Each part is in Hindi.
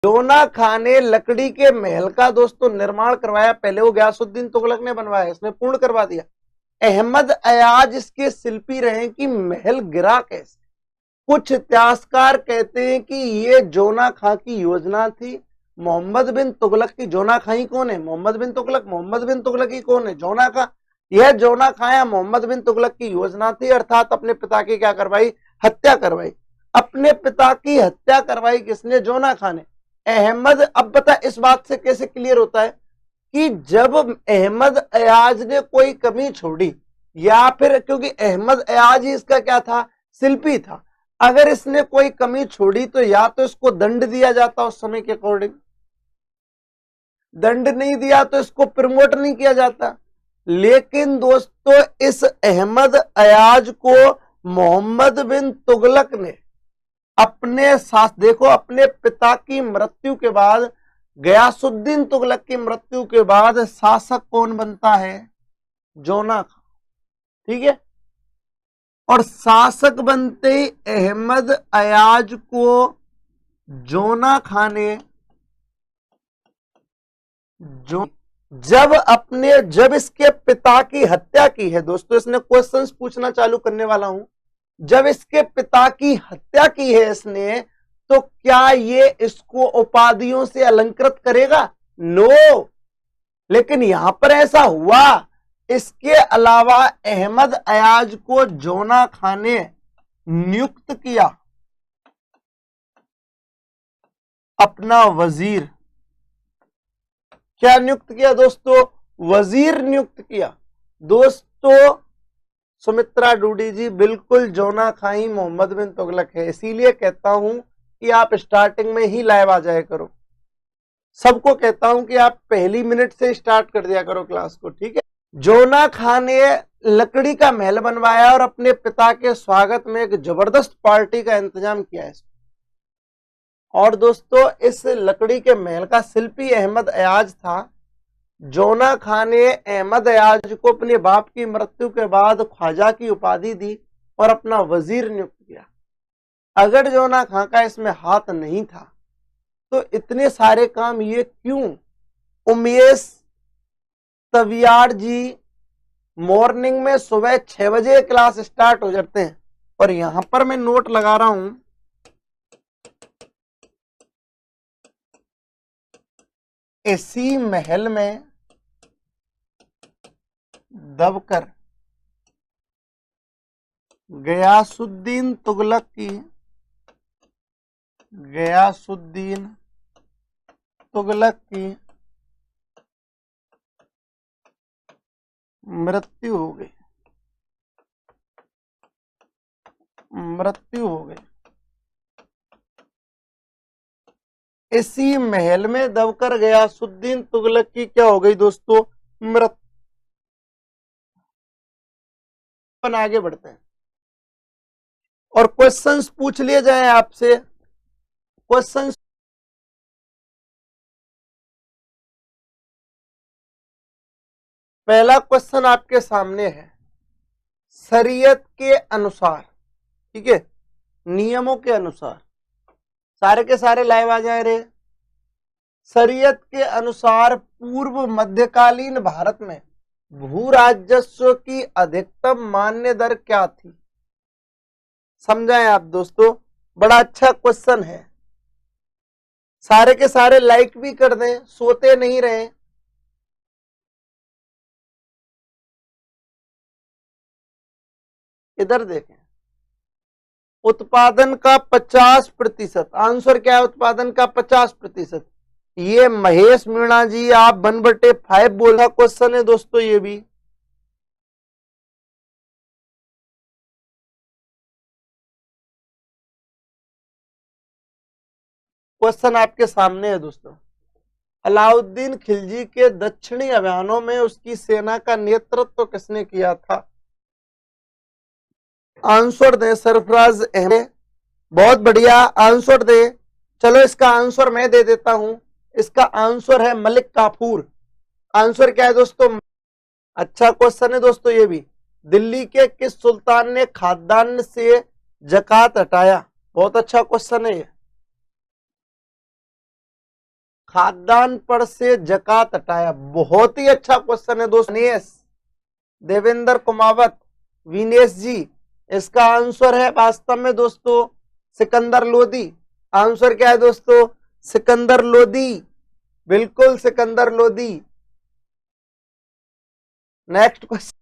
जोना खान ने लकड़ी के महल का दोस्तों निर्माण करवाया। पहले वो गयासुद्दीन तुगलक ने बनवाया, इसने पूर्ण करवा दिया। अहमद अयाज इसके शिल्पी रहे कि महल गिरा कैसे। कुछ इतिहासकार कहते हैं कि ये जोना खां की योजना थी। मोहम्मद बिन तुगलक की जोना खां कौन है? मोहम्मद बिन तुगलक। मोहम्मद बिन तुगलक ही कौन है? जोना खां। यह जोना खां या मोहम्मद बिन तुगलक की योजना थी, अर्थात अपने पिता की क्या करवाई? हत्या करवाई। अपने पिता की हत्या करवाई किसने? जोना खां ने। अहमद, अब बता इस बात से कैसे क्लियर होता है कि जब अहमद अयाज ने कोई कमी छोड़ी, या फिर क्योंकि अहमद अयाज ही इसका क्या था? शिल्पी था। अगर इसने कोई कमी छोड़ी तो या तो इसको दंड दिया जाता उस समय के अकॉर्डिंग, दंड नहीं दिया तो इसको प्रमोट नहीं किया जाता। लेकिन दोस्तों इस अहमद अयाज को मोहम्मद बिन तुगलक ने अपने साथ, देखो अपने पिता की मृत्यु के बाद, गयासुद्दीन तुगलक की मृत्यु के बाद शासक कौन बनता है? जोना खां। ठीक है। और शासक बनते ही अहमद अयाज को जोना खां ने जब इसके पिता की हत्या की है, दोस्तों इसने क्वेश्चंस पूछना चालू करने वाला हूं। जब इसके पिता की हत्या की है इसने, तो क्या ये इसको उपाधियों से अलंकृत करेगा? नो। लेकिन यहां पर ऐसा हुआ। इसके अलावा अहमद अयाज को जोना खां ने नियुक्त किया अपना वजीर। क्या नियुक्त किया दोस्तों? वजीर नियुक्त किया। दोस्तों सुमित्रा डूडी जी, बिल्कुल जोना खां ही मोहम्मद बिन तुगलक है। इसीलिए कहता हूं कि आप स्टार्टिंग में ही लाइव आ जाया करो। सबको कहता हूं कि आप पहली मिनट से स्टार्ट कर दिया करो क्लास को, ठीक है। जोना खां ने लकड़ी का महल बनवाया और अपने पिता के स्वागत में एक जबरदस्त पार्टी का इंतजाम किया है। और दोस्तों इस लकड़ी के महल का शिल्पी अहमद अयाज था। जोना खां ने अहमद अयाज को अपने बाप की मृत्यु के बाद ख्वाजा की उपाधि दी और अपना वजीर नियुक्त किया। अगर जोना खां का इसमें हाथ नहीं था तो इतने सारे काम ये क्यों? उमेश तवियाड़ जी मॉर्निंग में सुबह 6 बजे क्लास स्टार्ट हो जाते हैं, और यहां पर मैं नोट लगा रहा हूं, इसी महल में दबकर गयासुद्दीन तुगलक की मृत्यु हो गई। इसी महल में दबकर गयासुद्दीन तुगलक की क्या हो गई दोस्तों? मृत्यु। आगे बढ़ते हैं और क्वेश्चंस पूछ लिए जाए आपसे। क्वेश्चंस पहला क्वेश्चन आपके सामने है, शरीयत के अनुसार, ठीक है, नियमों के अनुसार, सारे के सारे लाइव आ जाए रे। शरीयत के अनुसार पूर्व मध्यकालीन भारत में भू राजस्व की अधिकतम मान्य दर क्या थी? समझाएं आप दोस्तों, बड़ा अच्छा क्वेश्चन है। सारे के सारे लाइक भी कर दें, सोते नहीं रहे। इधर देखें, उत्पादन का 50%। आंसर क्या है? उत्पादन का 50%। ये महेश मीणा जी आप 1/5 बोला क्वेश्चन है दोस्तों। ये भी क्वेश्चन आपके सामने है दोस्तों। अलाउद्दीन खिलजी के दक्षिणी अभियानों में उसकी सेना का नेतृत्व किसने किया था? आंसर दे सरफराज अहमद। बहुत बढ़िया आंसर दे। चलो इसका आंसर मैं दे देता हूं। इसका आंसर है मलिक काफूर। आंसर क्या है दोस्तों? अच्छा क्वेश्चन है दोस्तों ये भी। दिल्ली के किस सुल्तान ने खाद्यान्न से जकात हटाया? बहुत अच्छा क्वेश्चन है ये। खाद्यान्न पर से जकात हटाया। बहुत ही अच्छा क्वेश्चन है दोस्तों। देवेंद्र कुमावत, विनेश जी, इसका आंसर है वास्तव में दोस्तों सिकंदर लोदी। आंसर क्या है दोस्तों? सिकंदर लोदी, बिल्कुल सिकंदर लोदी। नेक्स्ट क्वेश्चन,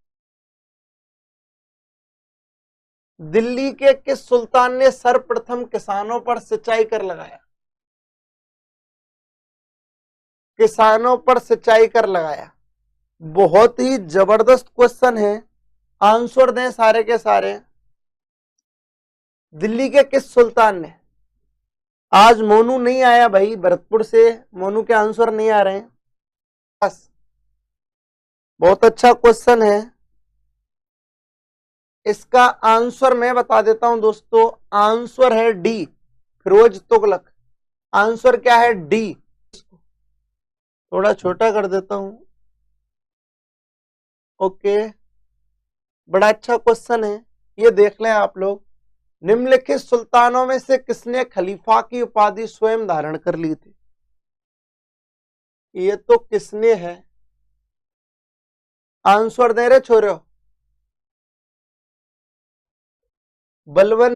दिल्ली के किस सुल्तान ने सर्वप्रथम किसानों पर सिंचाई कर लगाया? किसानों पर सिंचाई कर लगाया। बहुत ही जबरदस्त क्वेश्चन है, आंसर दें सारे के सारे। दिल्ली के किस सुल्तान ने? आज मोनू नहीं आया भाई भरतपुर से, मोनू के आंसर नहीं आ रहे हैं। बस बहुत अच्छा क्वेश्चन है। इसका आंसर मैं बता देता हूं दोस्तों, आंसर है डी, फिरोज तुगलक। आंसर क्या है? डी। थोड़ा छोटा कर देता हूं। ओके, बड़ा अच्छा क्वेश्चन है, ये देख लें आप लोग। निम्नलिखित सुल्तानों में से किसने खलीफा की उपाधि स्वयं धारण कर ली थी? ये तो किसने है, आंसर दे रहे छोरे। बलवन।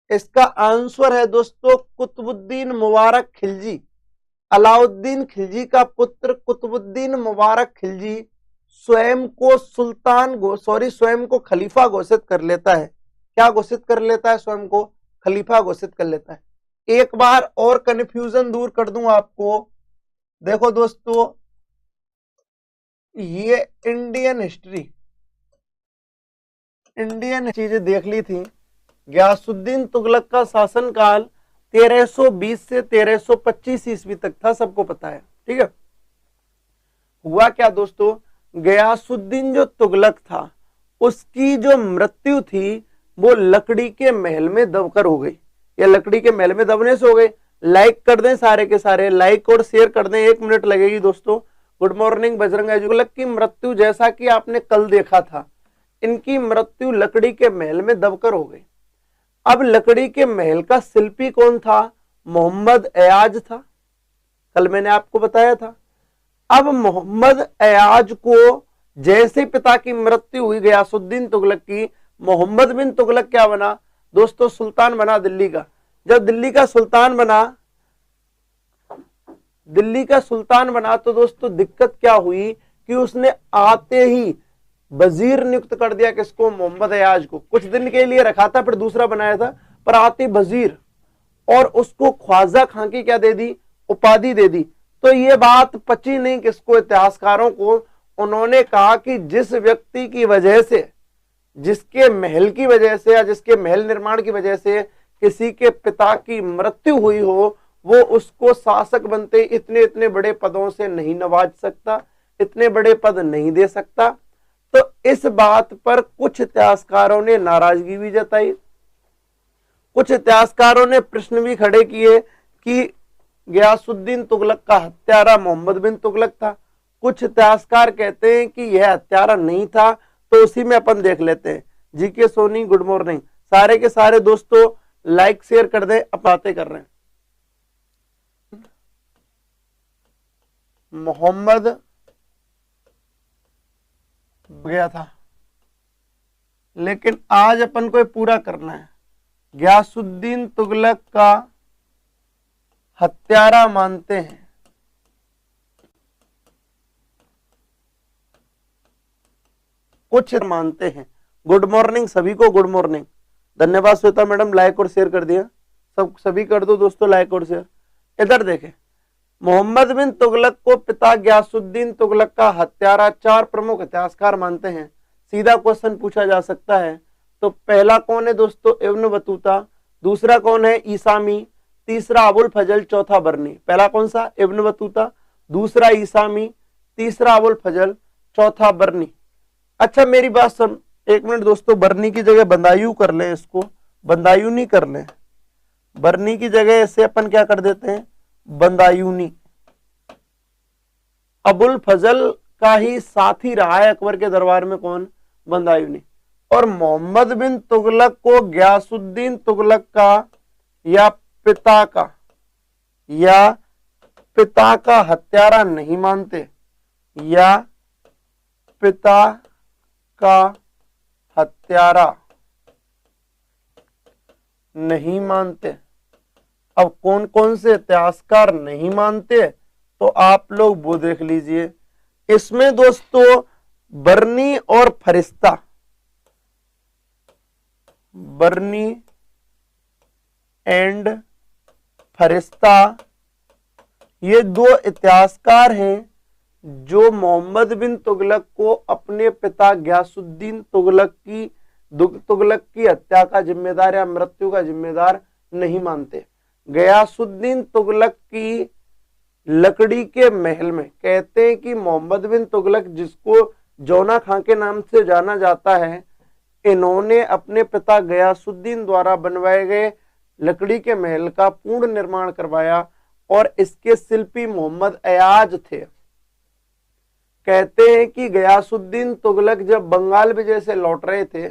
इसका आंसर है दोस्तों कुतुबुद्दीन मुबारक खिलजी। अलाउद्दीन खिलजी का पुत्र कुतुबुद्दीन मुबारक खिलजी स्वयं को स्वयं को खलीफा घोषित कर लेता है। क्या घोषित कर लेता है? स्वयं को खलीफा घोषित कर लेता है। एक बार और कंफ्यूजन दूर कर दूं आपको, देखो दोस्तों, ये इंडियन चीजें देख ली थी। गयासुद्दीन तुगलक का शासनकाल 1320 से 1325 ईस्वी तक था, सबको पता है, ठीक है। हुआ क्या दोस्तों, गयासुद्दीन जो तुगलक था उसकी जो मृत्यु थी वो लकड़ी के महल में दबकर हो गई। या लकड़ी के महल में दबने से हो गई। लाइक कर दें सारे के सारे, लाइक और शेयर कर दें, 1 मिनट लगेगी दोस्तों। गुड मॉर्निंग बजरंग तुगलक की मृत्यु जैसा कि आपने कल देखा था, इनकी मृत्यु लकड़ी के महल में दबकर हो गई। अब लकड़ी के महल का शिल्पी कौन था? मोहम्मद एयाज था, कल मैंने आपको बताया था। अब मोहम्मद एयाज को जैसे पिता की मृत्यु हुई गयासुद्दीन तुगलक की, मोहम्मद बिन तुगलक क्या बना दोस्तों? सुल्तान बना दिल्ली का। जब दिल्ली का सुल्तान बना तो दोस्तों दिक्कत क्या हुई कि उसने आते ही वजीर नियुक्त कर दिया। किसको? मोहम्मद एयाज को। कुछ दिन के लिए रखा था, फिर दूसरा बनाया था, पर आते वजीर, और उसको ख्वाजा खां की क्या दे दी? उपाधि दे दी। तो ये बात पची नहीं किसको? इतिहासकारों को। उन्होंने कहा कि जिस व्यक्ति की वजह से, जिसके महल की वजह से या जिसके महल निर्माण की वजह से किसी के पिता की मृत्यु हुई हो, वो उसको शासक बनते इतने इतने बड़े पदों से नहीं नवाज सकता, इतने बड़े पद नहीं दे सकता। तो इस बात पर कुछ इतिहासकारों ने नाराजगी भी जताई, कुछ इतिहासकारों ने प्रश्न भी खड़े किए कि गयासुद्दीन तुगलक का हत्यारा मोहम्मद बिन तुगलक था। कुछ इतिहासकार कहते हैं कि यह हत्यारा नहीं था। तो उसी में अपन देख लेते हैं। जीके सोनी गुड मॉर्निंग, सारे के सारे दोस्तों लाइक शेयर कर दें, अब बातें कर रहे हैं। मोहम्मद गया था, लेकिन आज अपन को पूरा करना है। गयासुद्दीन तुगलक का हत्यारा मानते हैं। कुछ मानते हैं। गुड मॉर्निंग सभी को, गुड मॉर्निंग। धन्यवाद श्वेता मैडम, लाइक और शेयर कर दिया। सभी कर दो दोस्तों लाइक और शेयर। इधर देखें, मोहम्मद बिन तुगलक को पिता गयासुद्दीन तुगलक का हत्यारा 4 प्रमुख इतिहासकार मानते हैं। सीधा क्वेश्चन पूछा जा सकता है। तो पहला कौन है दोस्तों? Ibn Battuta. दूसरा कौन है? ईसामी। तीसरा अबुल फजल, चौथा बरनी। पहला कौन सा? Ibn Battuta. दूसरा ईसामी, तीसरा अबुल फजल, चौथा बरनी। अच्छा मेरी बात सुन, 1 मिनट दोस्तों। बरनी की जगह बंदायू कर लें, इसको बंदायू नहीं कर लें, बरनी की जगह ऐसे अपन क्या कर देते हैं? बंदायूनी। अबुल फजल का ही साथी रहा है अकबर के दरबार में, कौन? बंदायूनी। और मोहम्मद बिन तुगलक को गयासुद्दीन तुगलक का या पिता का या पिता का हत्यारा नहीं मानते, या पिता का हत्यारा नहीं मानते। अब कौन कौन से इतिहासकार नहीं मानते तो आप लोग वो देख लीजिए। इसमें दोस्तों बर्नी और फरिश्ता, बर्नी एंड फरिश्ता, ये दो इतिहासकार हैं जो मोहम्मद बिन तुगलक को अपने पिता गयासुद्दीन तुगलक की हत्या का जिम्मेदार या मृत्यु का जिम्मेदार नहीं मानते। गयासुद्दीन तुगलक की लकड़ी के महल में कहते हैं कि मोहम्मद बिन तुगलक, जिसको जौना खां के नाम से जाना जाता है, इन्होंने अपने पिता गयासुद्दीन द्वारा बनवाए गए लकड़ी के महल का पूर्ण निर्माण करवाया और इसके शिल्पी मोहम्मद अयाज थे। कहते हैं कि गयासुद्दीन तुगलक जब बंगाल विजय से लौट रहे थे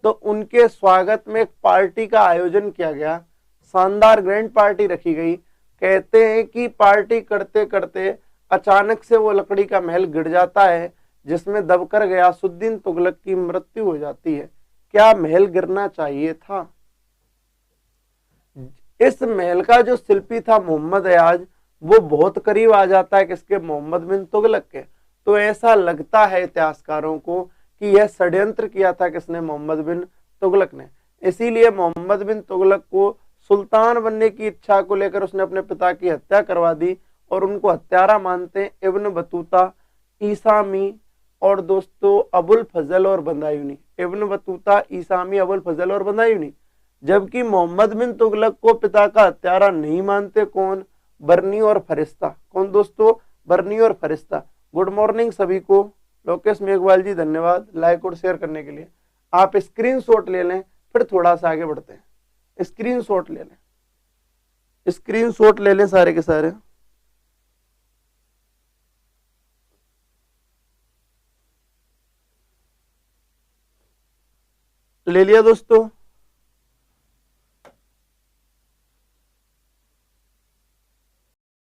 तो उनके स्वागत में एक पार्टी का आयोजन किया गया, शानदार ग्रैंड पार्टी रखी गई। कहते हैं कि पार्टी करते करते अचानक से वो लकड़ी का महल गिर जाता है, जिसमें दबकर गयासुद्दीन तुगलक की मृत्यु हो जाती है। क्या महल गिरना चाहिए था? इस महल का जो शिल्पी था मोहम्मद अयाज, वो बहुत करीब आ जाता है किसके? मोहम्मद बिन तुगलक के। तो ऐसा लगता है इतिहासकारों को कि यह षड्यंत्र किया था किसने? मोहम्मद बिन तुगलक ने। इसीलिए मोहम्मद बिन तुगलक को सुल्तान बनने की इच्छा को लेकर उसने अपने पिता की हत्या करवा दी और उनको हत्यारा मानते हैं इब्न बतूता, ईसामी और दोस्तों अबुल फजल और बंदायूनी। इब्न बतूता, ईसामी, अबुल फजल और बंदायूनी। जबकि मोहम्मद बिन तुगलक को पिता का हत्यारा नहीं मानते कौन? बर्नी और फरिश्ता। कौन दोस्तों? बर्नी और फरिश्ता। गुड मॉर्निंग सभी को। लोकेश मेघवाल जी धन्यवाद लाइक और शेयर करने के लिए। आप स्क्रीनशॉट ले लें, फिर थोड़ा सा आगे बढ़ते हैं। स्क्रीनशॉट ले लें, स्क्रीनशॉट ले लें सारे के सारे। ले लिया दोस्तों?